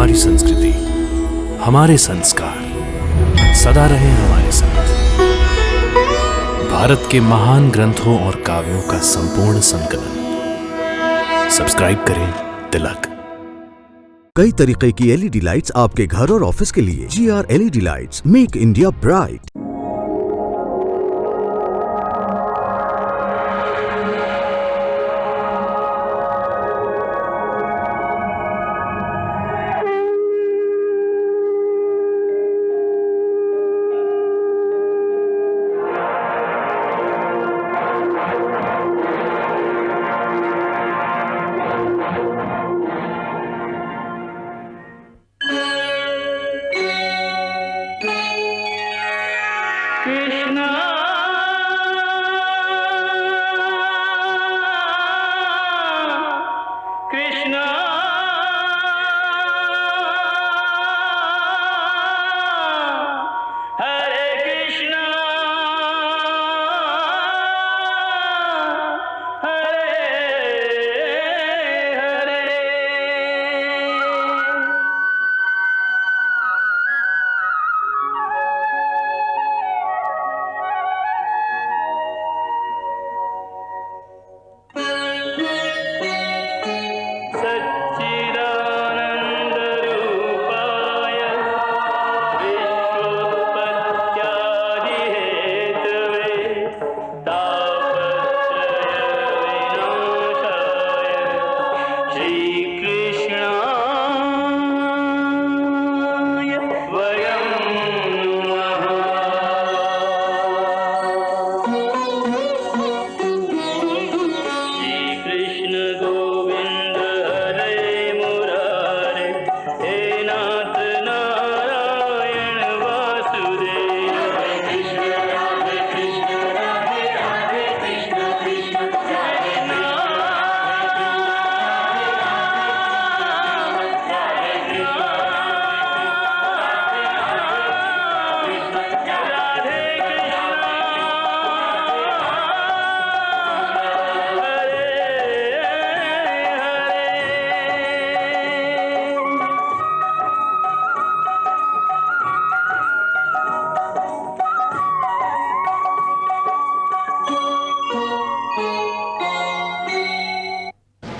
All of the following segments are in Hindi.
हमारी संस्कृति, हमारे संस्कार सदा रहे हमारे साथ। भारत के महान ग्रंथों और काव्यों का संपूर्ण संकलन। सब्सक्राइब करें तिलक। कई तरीके की एलईडी लाइट्स आपके घर और ऑफिस के लिए। GR LED lights, make India bright.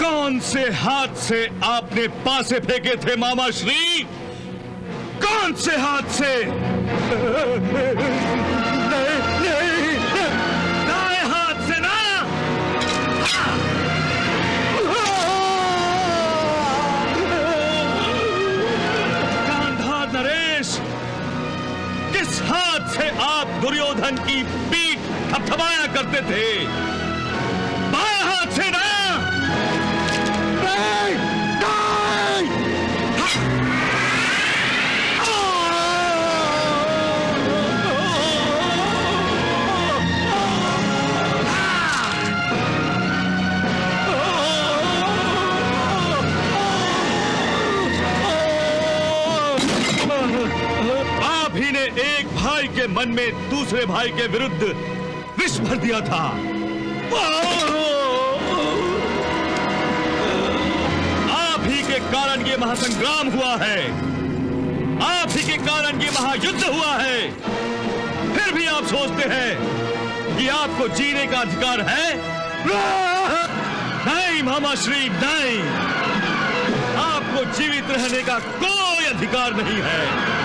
कौन से हाथ से आपने पासे फेंके थे मामा श्री? कौन से हाथ से? नहीं, दाएं हाथ से ना। गांधार नरेश, किस हाथ से आप दुर्योधन की पीठ थपथपाया करते थे? बाएं हाथ से ना। आप ही ने एक भाई के मन में दूसरे भाई के विरुद्ध विष भर दिया था। आप ही के कारण ये महासंग्राम हुआ है, आप ही के कारण ये महायुद्ध हुआ है। फिर भी आप सोचते हैं कि आपको जीने का अधिकार है? नहीं मामा श्री, नहीं। आपको जीवित रहने का कोई अधिकार नहीं है।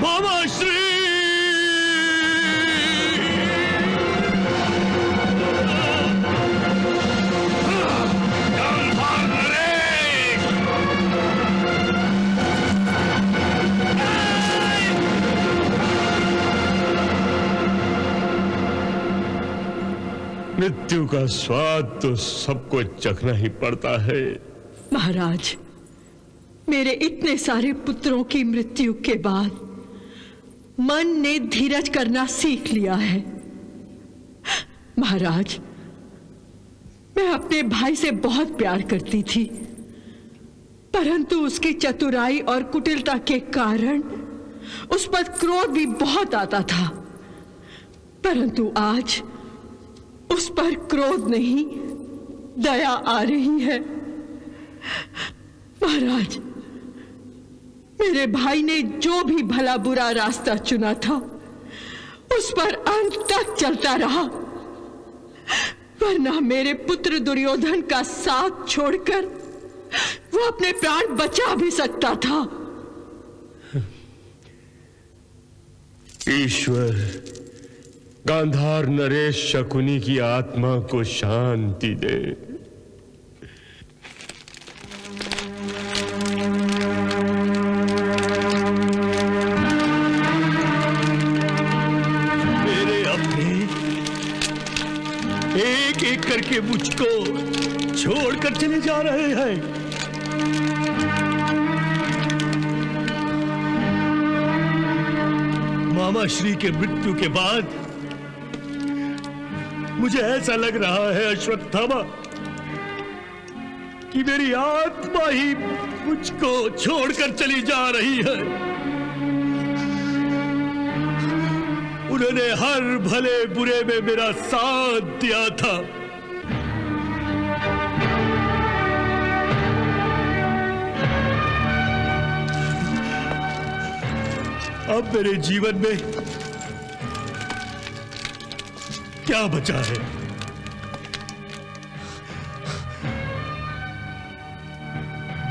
मामा श्री, मृत्यु का स्वाद तो सबको चखना ही पड़ता है। महाराज, मेरे इतने सारे पुत्रों की मृत्यु के बाद मन ने धीरज करना सीख लिया है। महाराज, मैं अपने भाई से बहुत प्यार करती थी, परंतु उसकी चतुराई और कुटिलता के कारण उस पर क्रोध भी बहुत आता था। परंतु आज उस पर क्रोध नहीं, दया आ रही है। महाराज, मेरे भाई ने जो भी भला बुरा रास्ता चुना था उस पर अंत तक चलता रहा, वरना मेरे पुत्र दुर्योधन का साथ छोड़कर वो अपने प्राण बचा भी सकता था। ईश्वर गांधार नरेश शकुनी की आत्मा को शांति दे। मेरे अपने एक एक करके मुझको छोड़कर चले जा रहे हैं। मामा श्री के मृत्यु के बाद मुझे ऐसा लग रहा है अश्वत्थामा कि मेरी आत्मा ही मुझको छोड़कर चली जा रही है। उन्होंने हर भले बुरे में मेरा साथ दिया था, अब मेरे जीवन में क्या बचा है?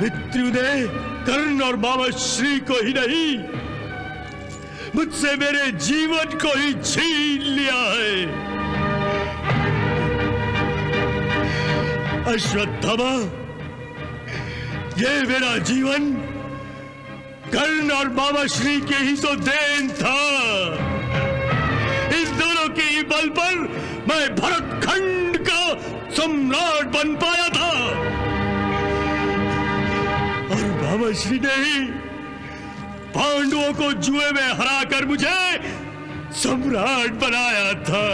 मृत्यु ने कर्ण और मामा श्री को ही नहीं, मुझसे मेरे जीवन को ही छीन लिया है। अश्वत्थामा, ये मेरा जीवन कर्ण और मामा श्री के ही तो देन था। इन दोनों के ही बल पर मैं भरतखंड का सम्राट बन पाया था और मामा श्री ने ही पांडवों को जुए में हराकर मुझे सम्राट बनाया था।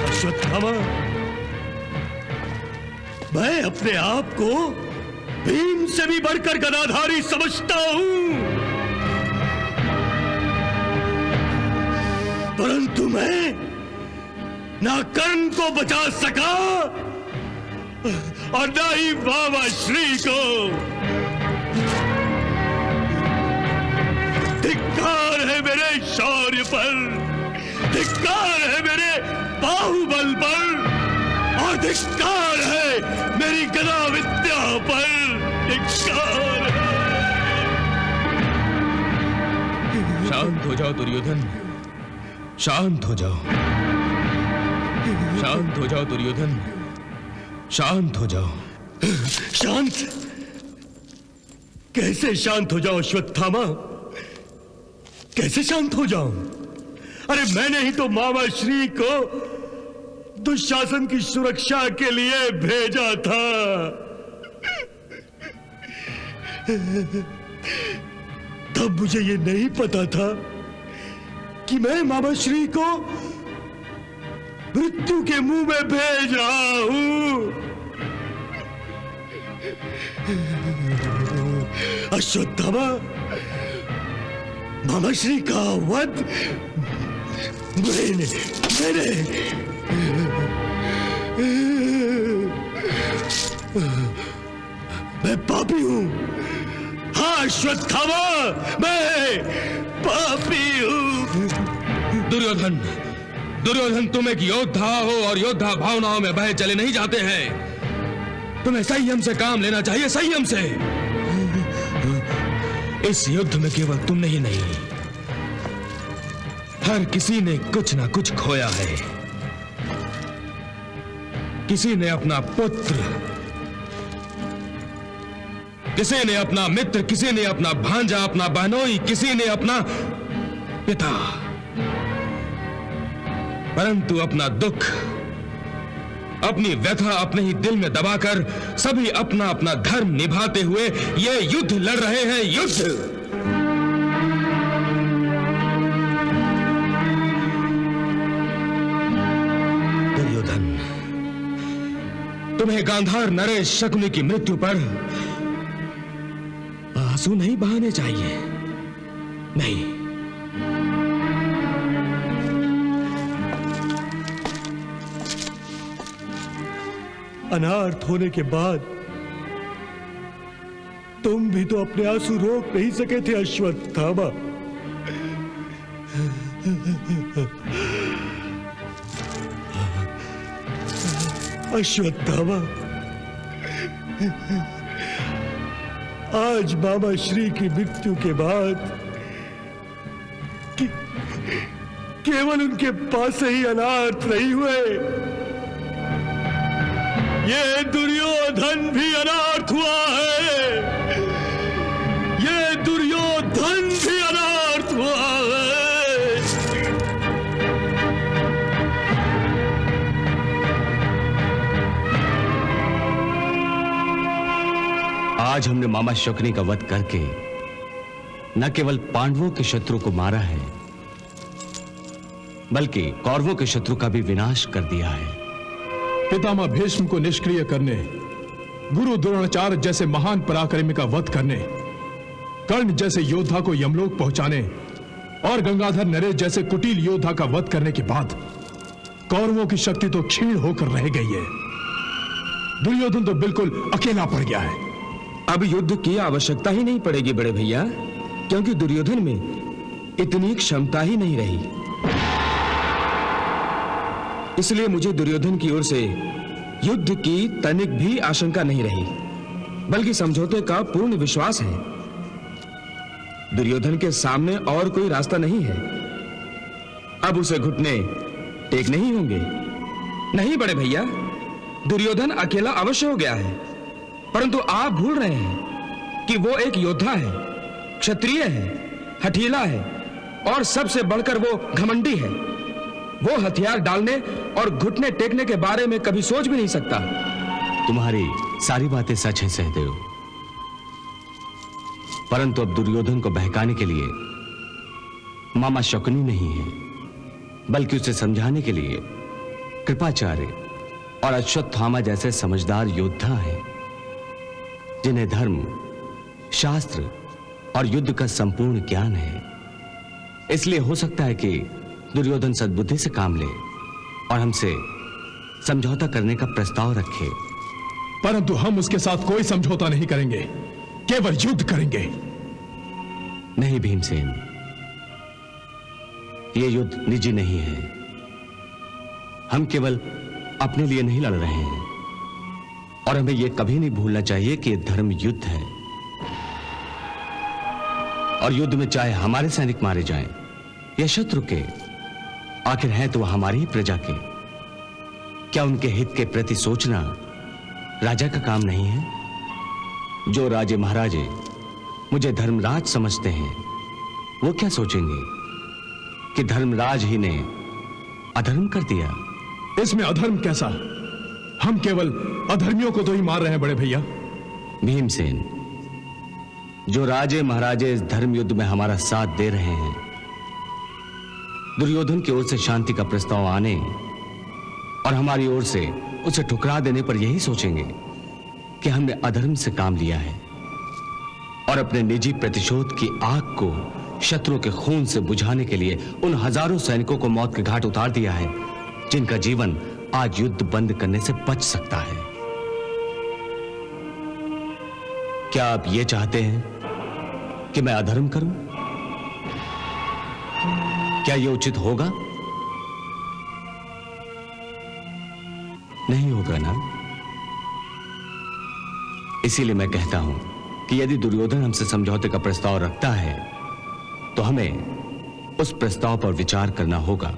अश्वत्थामा, मैं अपने आप को भीम से भी बढ़कर गदाधारी समझता हूं, परंतु मैं ना कर्ण को बचा सका और ना ही मामा श्री को। धिक्कार है मेरे शौर्य पर, धिक्कार है मेरे बाहुबल पर और धिक्कार है मेरी गदा विद्या पर। धिक्कार है। शांत हो जाओ दुर्योधन, शांत हो जाओ, शांत हो जाओ दुर्योधन, शांत हो जाओ। शांत? कैसे शांत हो जाओ अश्वत्थामा? कैसे शांत हो जाऊं? अरे मैंने ही तो मामा श्री को दुशासन की सुरक्षा के लिए भेजा था। तब मुझे ये नहीं पता था कि मैं मामा श्री को मृत्यु के मुंह में भेज रहा हूं। अश्वत्थामा, मामा श्री का वध मैं पापी हूं। हाँ अश्वत्थामा, मैं पापी हूं। दुर्योधन, दुर्योधन, तुम एक योद्धा हो और योद्धा भावनाओं में बहे चले नहीं जाते हैं। तुम्हें संयम से काम लेना चाहिए, संयम से। इस युद्ध में केवल तुमने ही नहीं, हर किसी ने कुछ ना कुछ खोया है। किसी ने अपना पुत्र, किसी ने अपना मित्र, किसी ने अपना भांजा, अपना बहनोई, किसी ने अपना पिता। परंतु अपना दुख, अपनी व्यथा अपने ही दिल में दबाकर सभी अपना अपना धर्म निभाते हुए ये युद्ध लड़ रहे हैं। युद्ध तुम्हें गांधार नरेश शकुनी की मृत्यु पर आंसू नहीं बहाने चाहिए। नहीं, अनार्थ होने के बाद तुम भी तो अपने आंसू रोक नहीं सके थे अश्वत्थामा। अश्वत्थामा, आज मामा श्री की मृत्यु के बाद केवल उनके पास ही अनार्थ नहीं हुए, ये दुर्योधन भी अनार्थ हुआ है। ये दुर्योधन भी अनार्थ हुआ है। आज हमने मामा शकुनी का वध करके न केवल पांडवों के शत्रु को मारा है, बल्कि कौरवों के शत्रु का भी विनाश कर दिया है। पितामह भीष्म को निष्क्रिय करने, गुरु द्रोणाचार्य जैसे महान पराक्रमी का वध करने, कर्ण जैसे योद्धा को यमलोक पहुंचाने और गंगाधर नरेश जैसे कुटिल योद्धा का वध करने के बाद कौरवों की शक्ति तो क्षीण होकर रह गई है। दुर्योधन तो बिल्कुल अकेला पड़ गया है। अब युद्ध की आवश्यकता ही नहीं पड़ेगी बड़े भैया, क्योंकि दुर्योधन में इतनी क्षमता ही नहीं रही। इसलिए मुझे दुर्योधन की ओर से युद्ध की तनिक भी आशंका नहीं रही, बल्कि समझौते का पूर्ण विश्वास है। दुर्योधन के सामने और कोई रास्ता नहीं है। अब उसे घुटने टेक नहीं होंगे। नहीं बड़े भैया, दुर्योधन अकेला अवश्य हो गया है, परंतु आप भूल रहे हैं कि वो एक योद्धा है, क्षत्रिय है, हठीला है और सबसे बढ़कर वो घमंडी है। वो हथियार डालने और घुटने टेकने के बारे में कभी सोच भी नहीं सकता। तुम्हारी सारी बातें सच है सहदेव, परंतु अब दुर्योधन को बहकाने के लिए मामा शकुनी नहीं है, बल्कि उसे समझाने के लिए कृपाचार्य और अश्वत्थामा जैसे समझदार योद्धा हैं, जिन्हें धर्म, शास्त्र और युद्ध का संपूर्ण ज्ञान है। इसलिए हो सकता है कि दुर्योधन सद्बुद्धि से काम ले और हमसे समझौता करने का प्रस्ताव रखे। परंतु हम उसके साथ कोई समझौता नहीं करेंगे, केवल युद्ध करेंगे। नहीं भीमसेन, यह युद्ध निजी नहीं है। हम केवल अपने लिए नहीं लड़ रहे हैं, और हमें यह कभी नहीं भूलना चाहिए कि यह धर्म युद्ध है। और युद्ध में चाहे हमारे सैनिक मारे जाएं या शत्रु के, आखिर है तो वह हमारी ही प्रजा के। क्या उनके हित के प्रति सोचना राजा का काम नहीं है? जो राजे महाराजे मुझे धर्मराज समझते हैं, वो क्या सोचेंगे कि धर्मराज ही ने अधर्म कर दिया? इसमें अधर्म कैसा? हम केवल अधर्मियों को तो ही मार रहे हैं बड़े भैया। भीमसेन, जो राजे महाराजे इस धर्म युद्ध में हमारा साथ दे रहे हैं, दुर्योधन की ओर से शांति का प्रस्ताव आने और हमारी ओर से उसे ठुकरा देने पर यही सोचेंगे कि हमने अधर्म से काम लिया है और अपने निजी प्रतिशोध की आग को शत्रुओं के खून से बुझाने के लिए उन हजारों सैनिकों को मौत के घाट उतार दिया है, जिनका जीवन आज युद्ध बंद करने से बच सकता है। क्या आप ये चाहते हैं कि मैं अधर्म करूं? क्या यह उचित होगा? नहीं होगा ना। इसीलिए मैं कहता हूं कि यदि दुर्योधन हमसे समझौते का प्रस्ताव रखता है, तो हमें उस प्रस्ताव पर विचार करना होगा।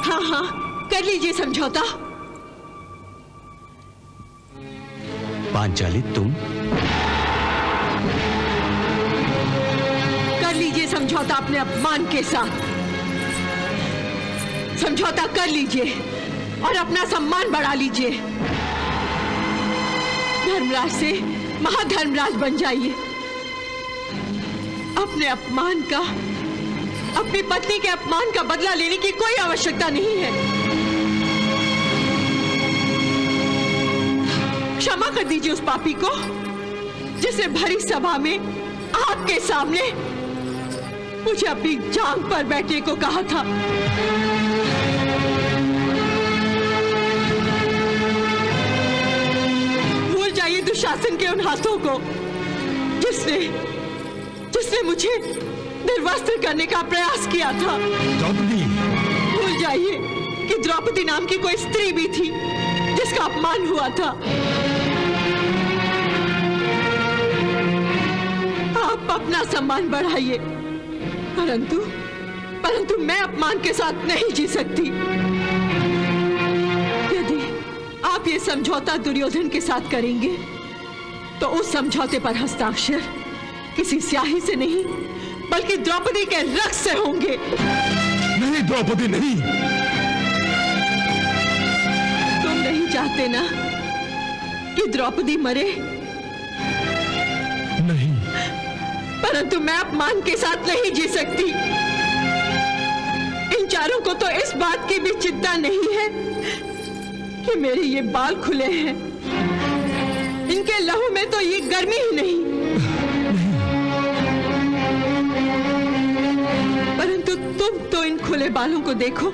हाँ हाँ, कर लीजिए समझौता। पांचाली, तुम कर लीजिए समझौता अपने अपमान के साथ। समझौता कर लीजिए और अपना सम्मान बढ़ा लीजिए। धर्मराज से महाधर्मराज बन जाइए। अपने अपमान का, अपनी पत्नी के अपमान का बदला लेने की कोई आवश्यकता नहीं है। क्षमा कर दीजिए उस पापी को जिसने भरी सभा में आपके सामने मुझे अपनी जांग पर बैठने को कहा था। भूल जाइए दुशासन के उन हाथों को जिसने मुझे निर्वस्त्र करने का प्रयास किया था। भूल जाइए कि द्रौपदी नाम की कोई स्त्री भी थी जिसका अपमान हुआ था। आप अपना सम्मान बढ़ाइए, परंतु मैं अपमान के साथ नहीं जी सकती। यदि आप ये समझौता दुर्योधन के साथ करेंगे तो उस समझौते पर हस्ताक्षर किसी स्याही से नहीं बल्कि द्रौपदी के रक्त से होंगे। नहीं द्रौपदी, नहीं। तुम नहीं चाहते ना कि द्रौपदी मरे? नहीं। परंतु मैं अपमान के साथ नहीं जी सकती। इन चारों को तो इस बात की भी चिंता नहीं है कि मेरे ये बाल खुले हैं। इनके लहू में तो ये गर्मी ही नहीं। परंतु तुम तो इन खुले बालों को देखो।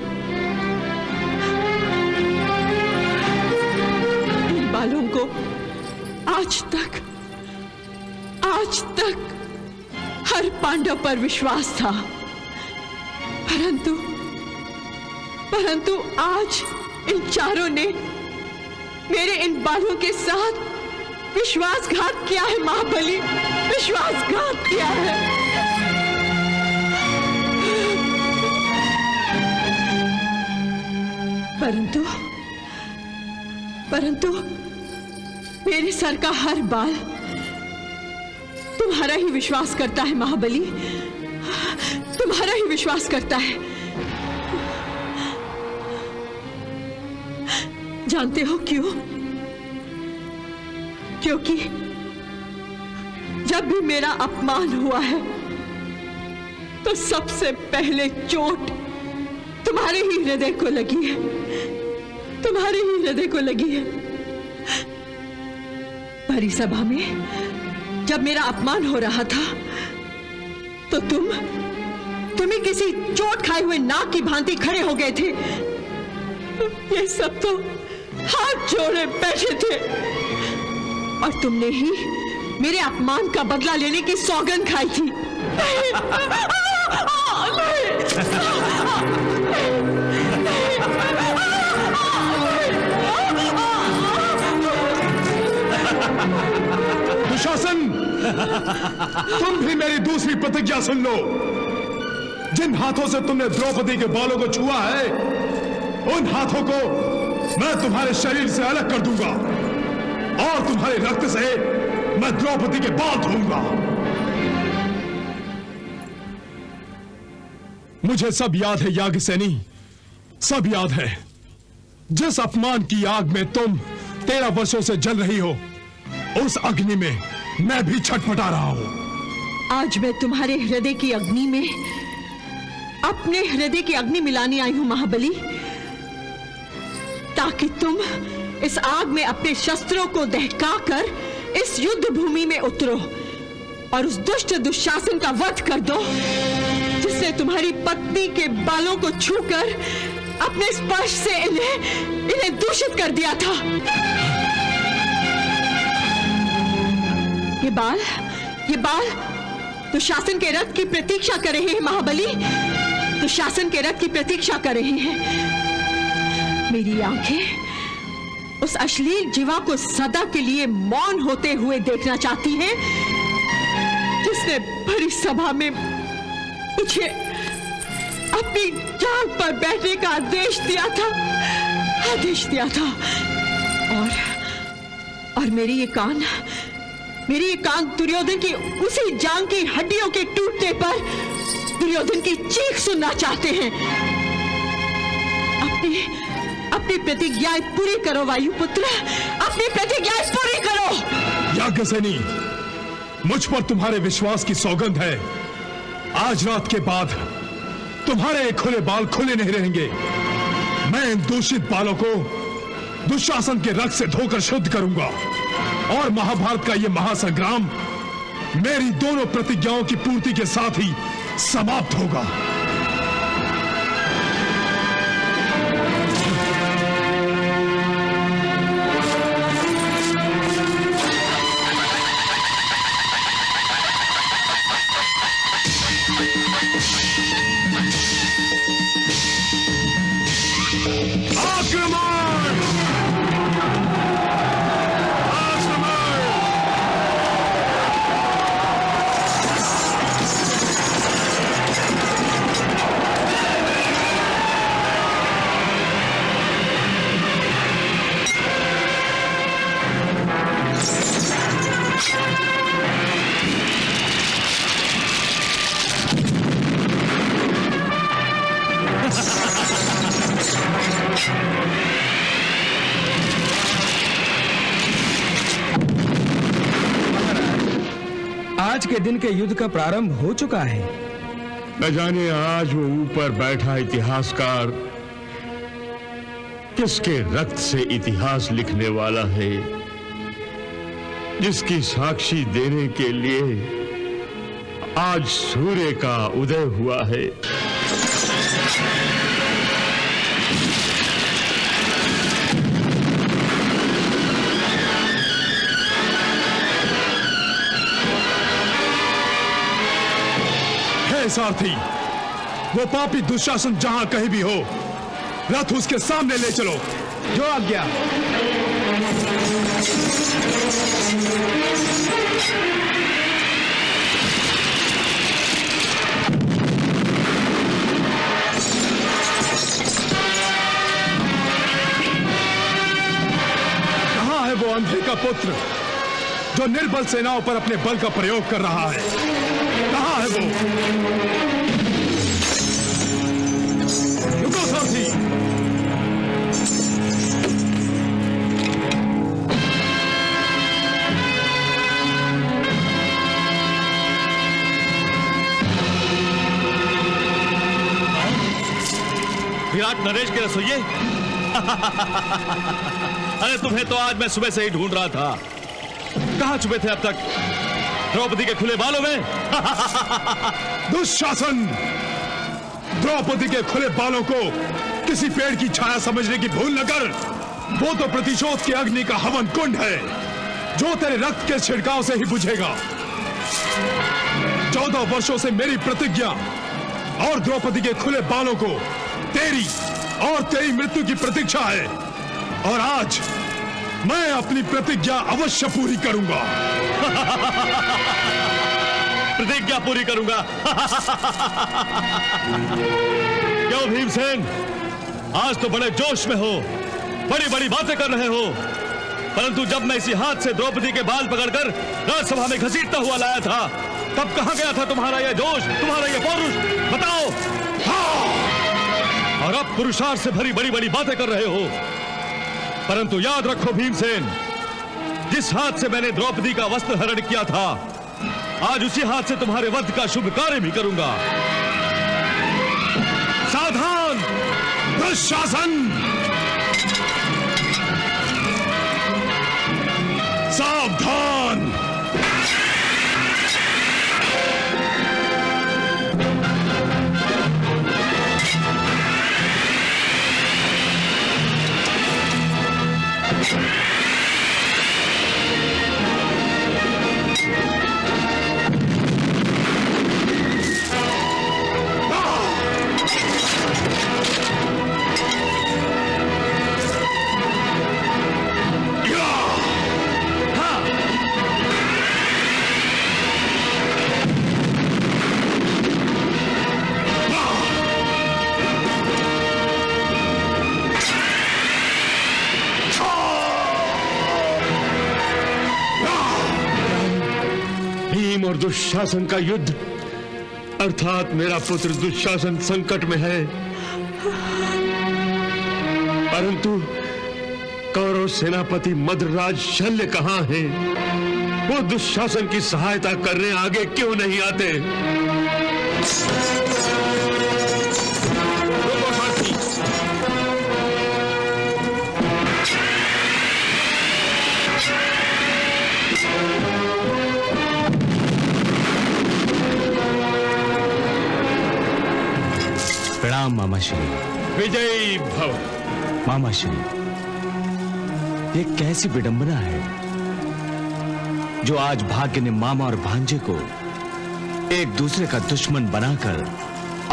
इन बालों को आज तक हर पांडव पर विश्वास था, परंतु आज इन चारों ने मेरे इन बालों के साथ विश्वासघात किया है। महाबली, विश्वासघात किया है। परंतु मेरे सर का हर बाल तुम्हारा ही विश्वास करता है महाबली, तुम्हारा ही विश्वास करता है। जानते हो क्यों? क्योंकि जब भी मेरा अपमान हुआ है तो सबसे पहले चोट तुम्हारे ही हृदय को लगी है, तुम्हारे ही हृदय को लगी है। भरी सभा में जब मेरा अपमान हो रहा था तो तुम्हें किसी चोट खाए हुए नाग की भांति खड़े हो गए थे। ये सब तो हाथ जोड़े बैठे थे और तुमने ही मेरे अपमान का बदला लेने की सौगंध खाई थी। दुशासन, तुम भी मेरी दूसरी प्रतिज्ञा सुन लो। जिन हाथों से तुमने द्रौपदी के बालों को छुआ है, उन हाथों को मैं तुम्हारे शरीर से अलग कर दूंगा और तुम्हारे रक्त से मैं द्रौपदी के बाल धोऊंगा। मुझे सब याद है याज्ञसेनी, सब याद है। जिस अपमान की आग में तुम 13 वर्षों से जल रही हो, उस अग्नि में मैं भी छटपटा रहा हूं। आज मैं तुम्हारे हृदय की अग्नि में अपने हृदय की अग्नि मिलाने आई हूं महाबली, ताकि तुम इस आग में अपने शस्त्रों को दहकाकर इस युद्ध भूमि में उतरो और उस दुष्ट दुशासन का वध कर दो जिसने तुम्हारी पत्नी के बालों को छूकर अपने स्पर्श से इन्हें दूषित कर दिया था। ये बाल दुशासन के रथ की प्रतीक्षा कर रहे हैं महाबली, दुशासन के रथ की प्रतीक्षा कर रहे हैं। मेरी आंखें उस अश्लील जीवा को सदा के लिए मौन होते हुए देखना चाहती हैं जिसने भरी सभा में मुझे अपनी जांग पर बैठने का आदेश दिया था। और मेरी ये कान दुर्योधन की उसी जांग की हड्डियों के टूटने पर दुर्योधन की चीख सुनना चाहते हैं। अपनी प्रतिज्ञाएं पूरी करो वायुपुत्र, अपनी प्रतिज्ञाएं पूरी करो। याज्ञसेनी, मुझ पर तुम्हारे विश्वास की सौगंध है। आज रात के बाद तुम्हारे खुले बाल खुले नहीं रहेंगे। मैं इन दूषित बालों को दुशासन के रक्त से धोकर शुद्ध करूंगा। और महाभारत का यह महासंग्राम मेरी दोनों प्रतिज्ञाओं की पूर्ति के साथ ही समाप्त होगा। आज के दिन के युद्ध का प्रारंभ हो चुका है। न जाने आज वो ऊपर बैठा इतिहासकार किसके रक्त से इतिहास लिखने वाला है, जिसकी साक्षी देने के लिए आज सूर्य का उदय हुआ है। सारथी, वो पापी दुशासन जहां कहीं भी हो, रथ उसके सामने ले चलो। जो आज्ञा। कहां है वो अंधे का पुत्र जो निर्बल सेनाओं पर अपने बल का प्रयोग कर रहा है? कहां है वो? रुको साथी। विराट नरेश के रसोइये। अरे तुम्हें तो आज मैं सुबह से ही ढूंढ रहा था। कहां छुपे थे अब तक? द्रौपदी के खुले बालों में? दुशासन, द्रौपदी के खुले बालों को किसी पेड़ की छाया समझने की भूल न कर। वो तो प्रतिशोध की अग्नि का हवन कुंड है जो तेरे रक्त के छिड़काव से ही बुझेगा। 14 वर्षों से मेरी प्रतिज्ञा और द्रौपदी के खुले बालों को तेरी और तेरी मृत्यु की प्रतीक्षा है, और आज मैं अपनी प्रतिज्ञा अवश्य पूरी करूंगा। प्रतिज्ञा पूरी करूंगा। क्यों भीमसेन, आज तो बड़े जोश में हो, बड़ी बड़ी बातें कर रहे हो, परंतु जब मैं इसी हाथ से द्रौपदी के बाल पकड़कर राज्यसभा में घसीटता हुआ लाया था, तब कहां गया था तुम्हारा यह जोश, तुम्हारा यह पौरुष? बताओ। और अब पुरुषार्थ से भरी बड़ी बड़ी बातें कर रहे हो। परंतु याद रखो भीमसेन, जिस हाथ से मैंने द्रौपदी का वस्त्र हरण किया था, आज उसी हाथ से तुम्हारे वध का शुभ कार्य भी करूंगा। सावधान दुशासन, सावधान। और दुशासन का युद्ध, अर्थात मेरा पुत्र दुशासन संकट में है, परंतु कौरव सेनापति मद्रराज शल्य कहां है? वो दुशासन की सहायता करने आगे क्यों नहीं आते? प्रणाम मामा श्री। विजयी भव। मामा श्री, ये कैसी विडंबना है जो आज भाग्य ने मामा और भांजे को एक दूसरे का दुश्मन बनाकर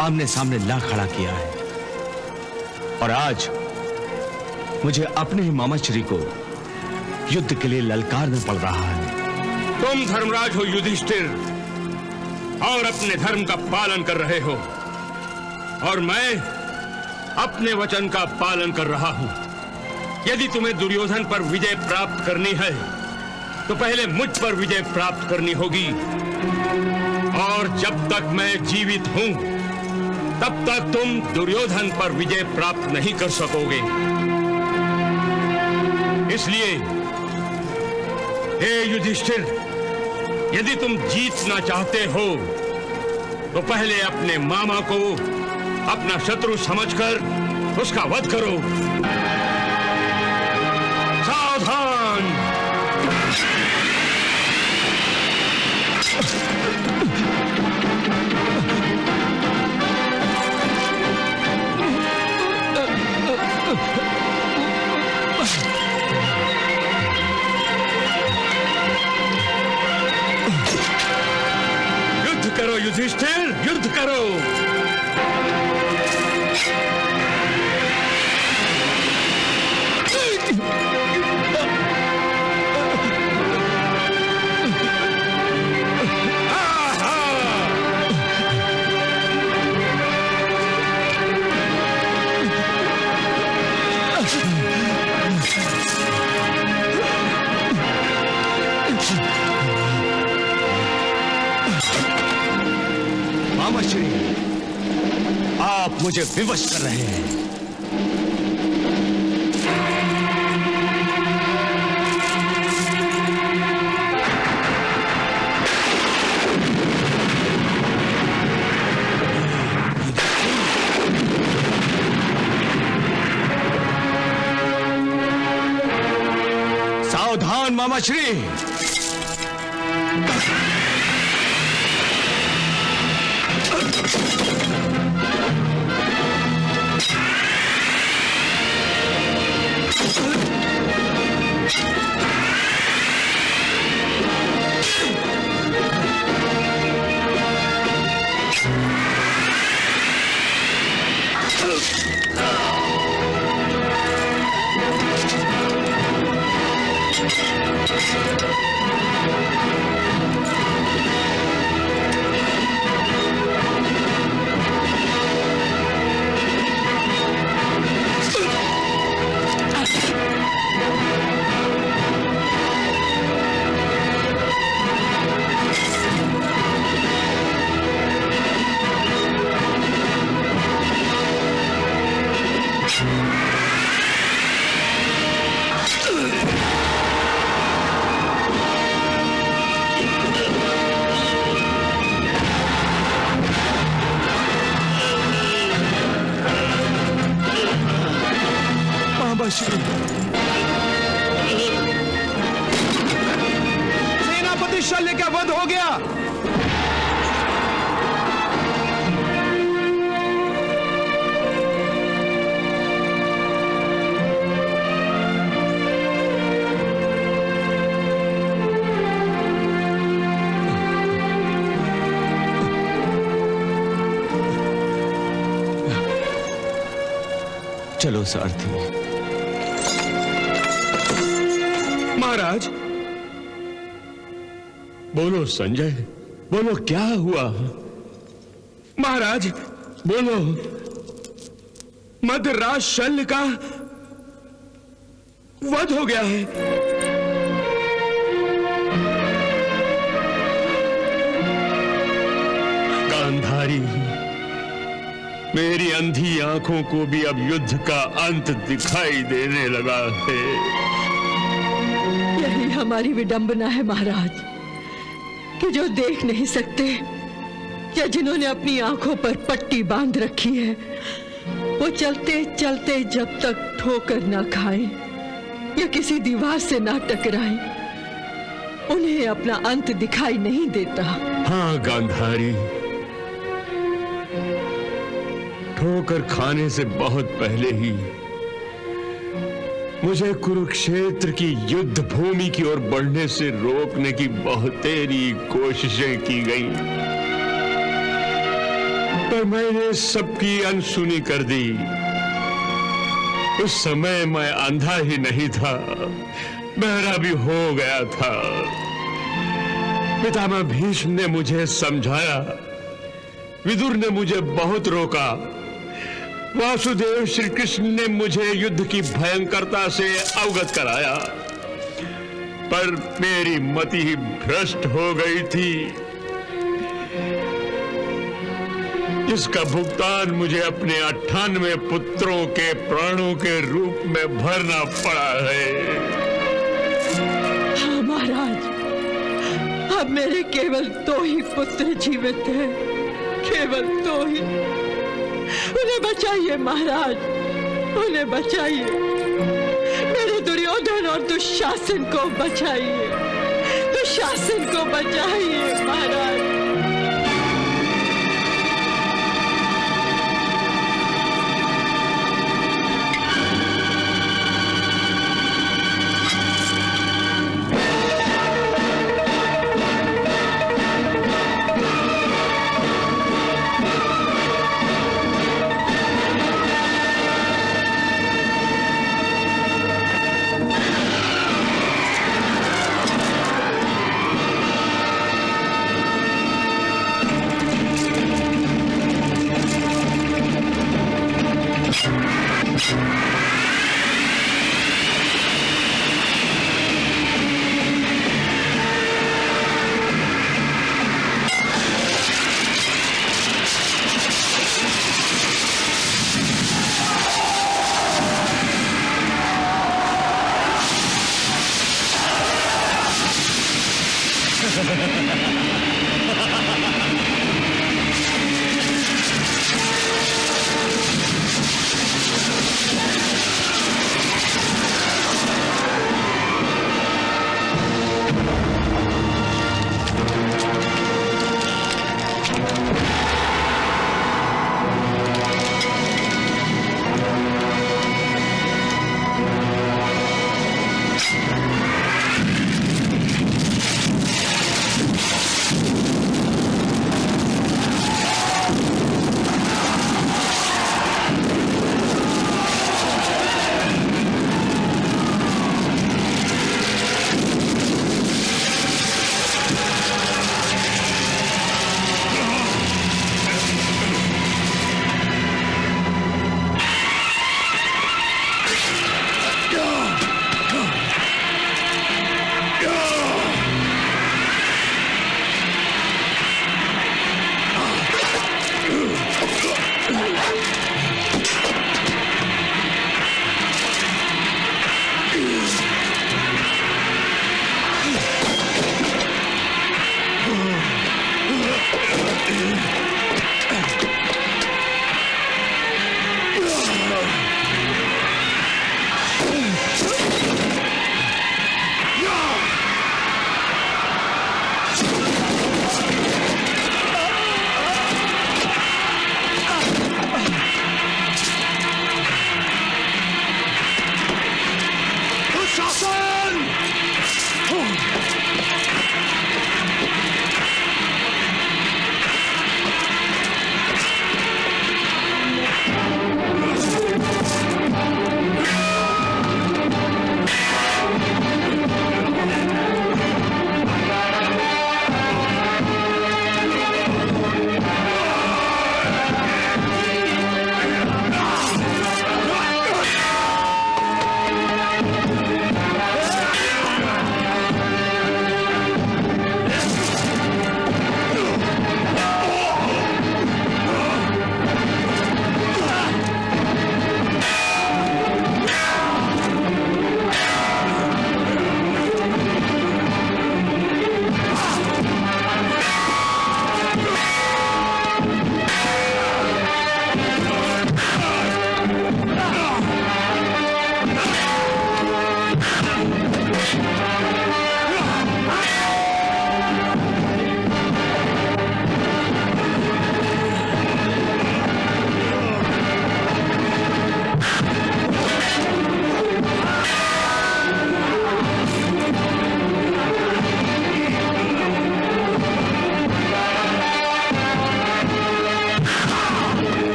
आमने सामने ला खड़ा किया है, और आज मुझे अपने ही मामा श्री को युद्ध के लिए ललकारना पड़ रहा है। तुम धर्मराज हो युधिष्ठिर, और अपने धर्म का पालन कर रहे हो, और मैं अपने वचन का पालन कर रहा हूं। यदि तुम्हें दुर्योधन पर विजय प्राप्त करनी है तो पहले मुझ पर विजय प्राप्त करनी होगी, और जब तक मैं जीवित हूं तब तक तुम दुर्योधन पर विजय प्राप्त नहीं कर सकोगे। इसलिए हे युधिष्ठिर, यदि तुम जीतना चाहते हो तो पहले अपने मामा को अपना शत्रु समझकर उसका वध करो। सावधान! युद्ध करो युधिष्ठिर, युद्ध करो। मामा श्री, आप मुझे विवश कर रहे हैं। सावधान मामा श्री। सेनापति शल्य का वध हो गया। चलो सारथी। महाराज, बोलो संजय, बोलो क्या हुआ? महाराज, बोलो। मध्यराज शल्य का वध हो गया है। गांधारी, मेरी अंधी आंखों को भी अब युद्ध का अंत दिखाई देने लगा है। यही हमारी विडंबना है महाराज, कि जो देख नहीं सकते या जिन्होंने अपनी आंखों पर पट्टी बांध रखी है, वो चलते चलते जब तक ठोकर ना खाएं या किसी दीवार से ना टकराएं, उन्हें अपना अंत दिखाई नहीं देता। हाँ गांधारी, ठोकर खाने से बहुत पहले ही मुझे कुरुक्षेत्र की युद्ध भूमि की ओर बढ़ने से रोकने की बहुतेरी कोशिशें की गईं, पर मैंने सबकी अनसुनी कर दी। उस समय मैं अंधा ही नहीं था, बहरा भी हो गया था। पितामह भीष्म ने मुझे समझाया, विदुर ने मुझे बहुत रोका, वासुदेव श्री कृष्ण ने मुझे युद्ध की भयंकरता से अवगत कराया, पर मेरी मति ही भ्रष्ट हो गई थी, जिसका भुगतान मुझे अपने 98 पुत्रों के प्राणों के रूप में भरना पड़ा है। हाँ महाराज, अब मेरे केवल 2 ही पुत्र जीवित हैं, केवल 2 ही। उन्हें बचाइए महाराज, उन्हें बचाइए। मेरे दुर्योधन और दुशासन को बचाइए, दुशासन को बचाइए महाराज।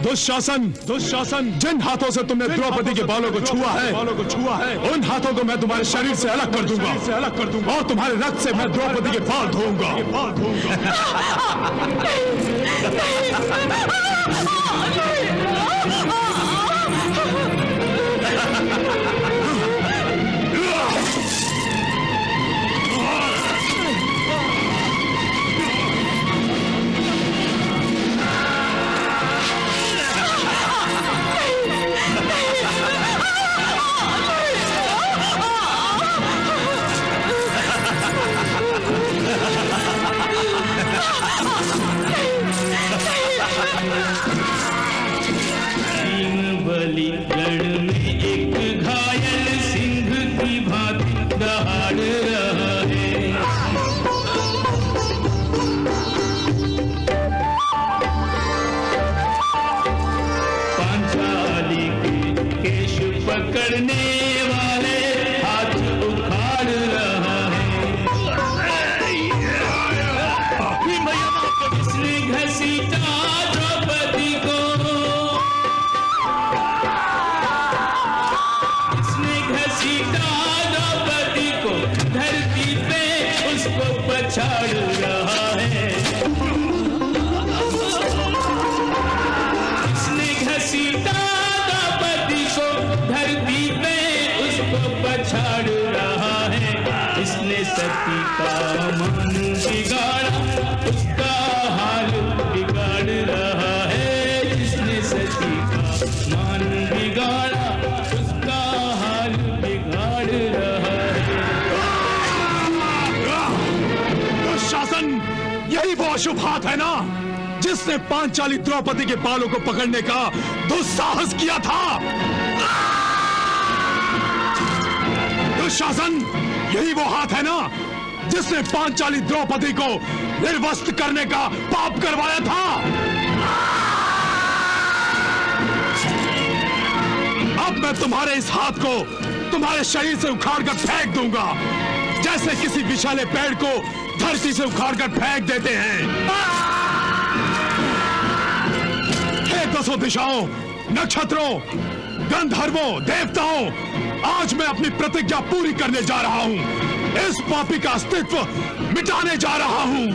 दुशासन, दुशासन, जिन हाथों से तुमने द्रौपदी के बालों को छुआ है, उन हाथों को मैं तुम्हारे शरीर से अलग कर दूंगा, और तुम्हारे रक्त से मैं द्रौपदी के बाल धोऊंगा। सती का मन बिगाड़ा, उसका हाल बिगाड़ रहा है। जिसने सती का मन बिगाड़ा, उसका हाल बिगाड़ रहा है। दुशासन, यही वो अशुभ हाथ है ना जिसने पांचाली द्रौपदी के बालों को पकड़ने का दुस्साहस किया था। दुशासन, यही वो हाथ है ना जिसने पांचाली द्रौपदी को निर्वस्त्र करने का पाप करवाया था। अब मैं तुम्हारे इस हाथ को तुम्हारे शरीर से उखाड़कर फेंक दूंगा, जैसे किसी विशाले पेड़ को धरती से उखाड़कर फेंक देते हैं। हे दसों दिशाओं, नक्षत्रों, गंधर्वों, देवताओं, आज मैं अपनी प्रतिज्ञा पूरी करने जा रहा हूं। इस पापी का अस्तित्व मिटाने जा रहा हूं।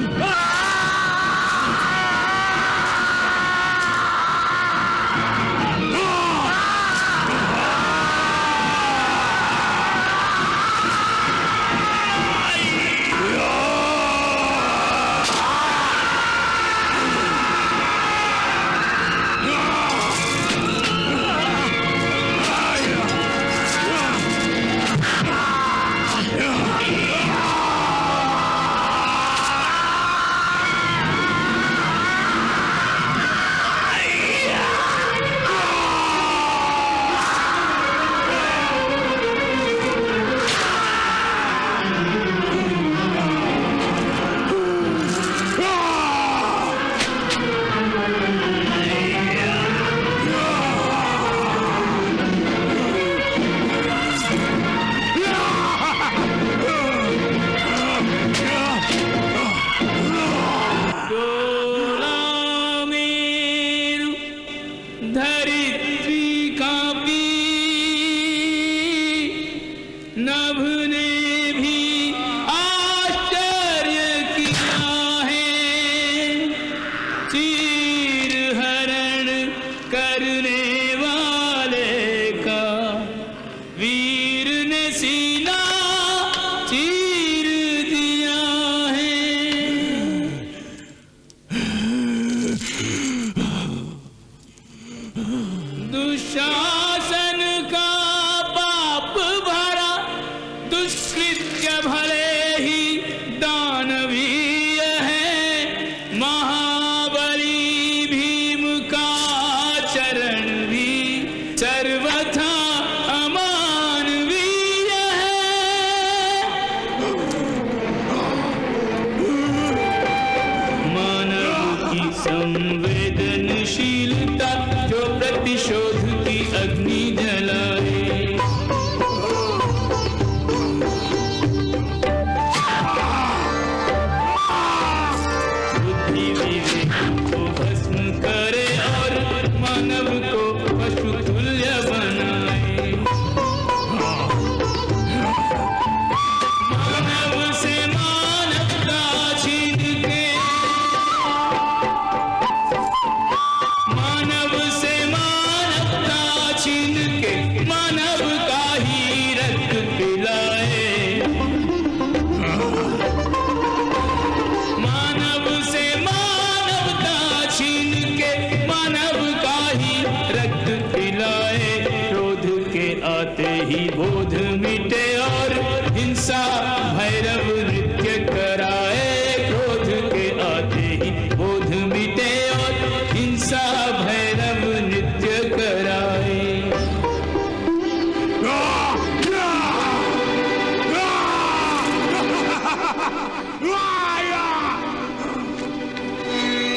मन आते ही बोध मिटे और हिंसा भैरव नृत्य कराए। क्रोध के आते ही बोध मिटे और हिंसा भैरव नृत्य कराए।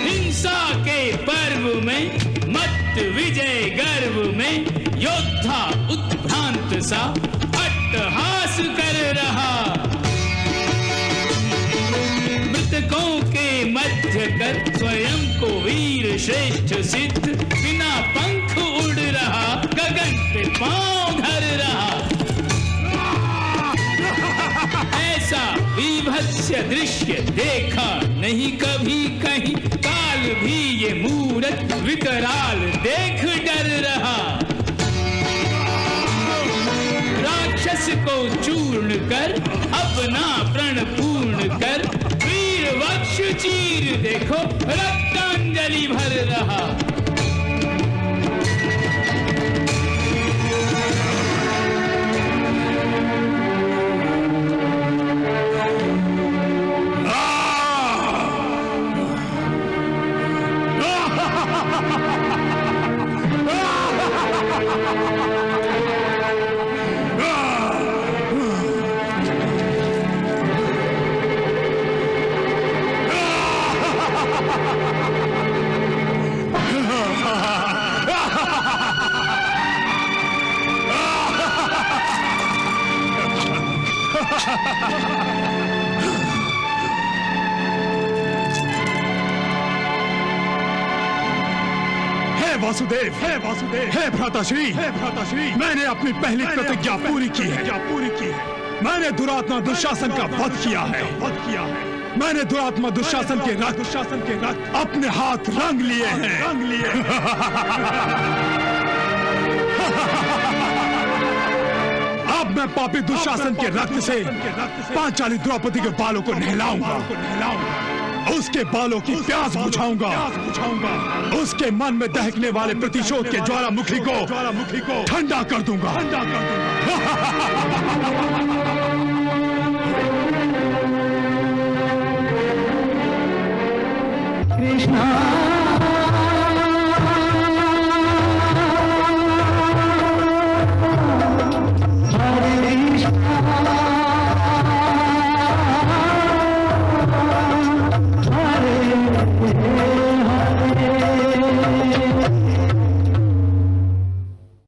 हिंसा के पर्व में मत विजय गर्व में योद्धा उत्भ्रांत सा अट्टहास कर रहा। मृतकों के मध्य कर स्वयं को वीर श्रेष्ठ सिद्ध बिना पंख उड़ रहा, गगन पे पांव धर रहा। ऐसा विभत्स दृश्य देखा नहीं कभी कहीं, काल भी ये मूरत विकराल देख डर रहा। राक्षस को चूर्ण कर अपना प्रण पूर्ण कर, वीर वक्ष चीर देखो रक्तांजलि भर रहा। वासुदेव, हे भ्राताश्री, मैंने अपनी पहली प्रतिज्ञा पूरी की है। मैंने दुरात्मा दुशासन का वध किया है। मैंने दुरात्मा दुशासन के रक्त अपने हाथ रंग लिए हैं। अब मैं पापी दुशासन के रक्त से पांचाली द्रौपदी के बालों को नहलाऊंगा, उसके बालों की प्यास बुझाऊंगा, उसके मन में दहकने वाले प्रतिशोध के ज्वालामुखी को ठंडा कर दूंगा। कृष्णा